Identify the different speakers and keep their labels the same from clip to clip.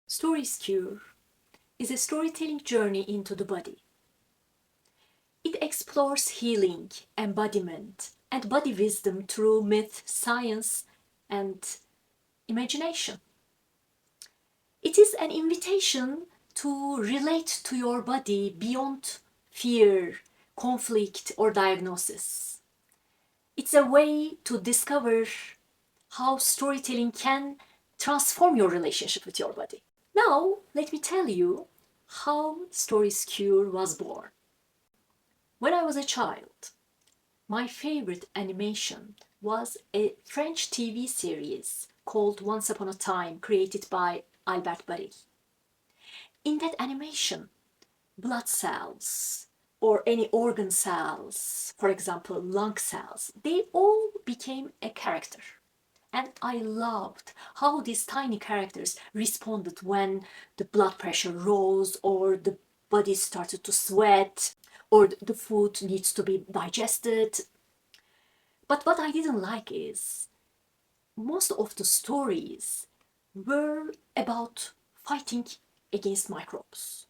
Speaker 1: Stories Cure is a storytelling journey into the body. It explores healing, embodiment, and body wisdom through myth, science, and imagination. It is an invitation to relate to your body beyond fear, conflict, or diagnosis. It's a way to discover how storytelling can transform your relationship with your body. Now, let me tell you how Stories Cure was born. When I was a child, my favorite animation was a French TV series called Once Upon a Time, created by Albert Barry. In that animation, blood cells or any organ cells, for example, lung cells, they all became a character. And I loved how these tiny characters responded when the blood pressure rose, or the body started to sweat, or the food needs to be digested. But what I didn't like is most of the stories were about fighting against microbes.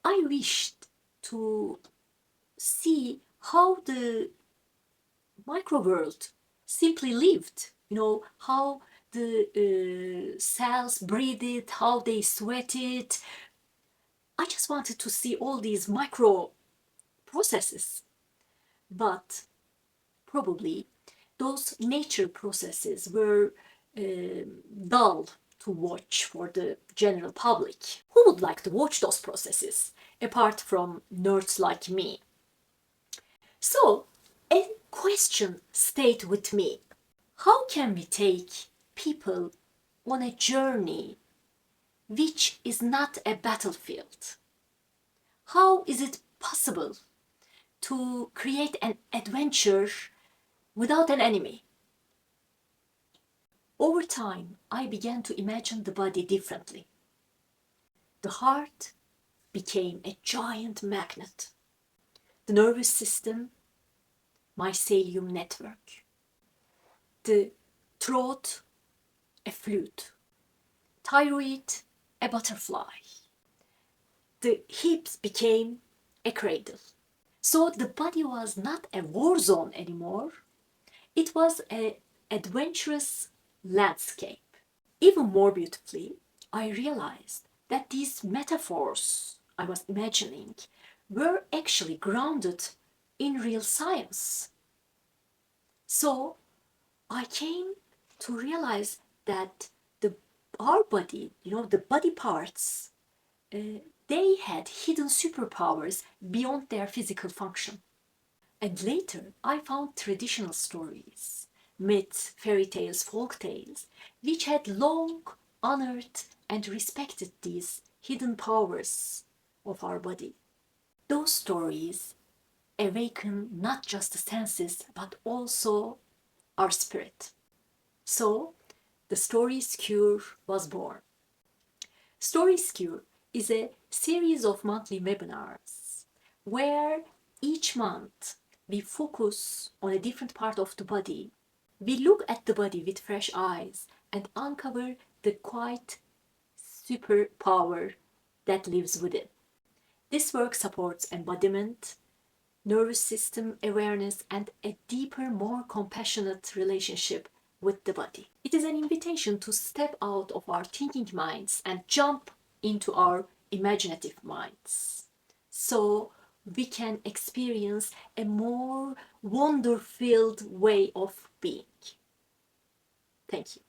Speaker 1: I wished to see how the micro world simply lived, how the cells breathed, how they sweated. I just wanted to see all these micro processes, but probably those nature processes were dull to watch for the general public. Who would like to watch those processes apart from nerds like me? So a question stayed with me. How can we take people on a journey which is not a battlefield? How is it possible to create an adventure without an enemy? Over time, I began to imagine the body differently. The heart became a giant magnet. The nervous system, mycelium network. The throat, a flute. Thyroid, a butterfly. The hips became a cradle. So the body was not a war zone anymore. It was an adventurous landscape. Even more beautifully, I realized that these metaphors I was imagining were actually grounded in real science. So I came to realize that our body, the body parts, they had hidden superpowers beyond their physical function. And later, I found traditional stories, myths, fairy tales, folk tales, which had long honored and respected these hidden powers of our body. Those stories awaken not just the senses, but also our spirit. So, the Stories Cure was born. Stories Cure is a series of monthly webinars where each month we focus on a different part of the body. We look at the body with fresh eyes and uncover the quiet superpower that lives within. This work supports embodiment, nervous system awareness, and a deeper, more compassionate relationship with the body. It is an invitation to step out of our thinking minds and jump into our imaginative minds, so we can experience a more wonder-filled way of being. Thank you.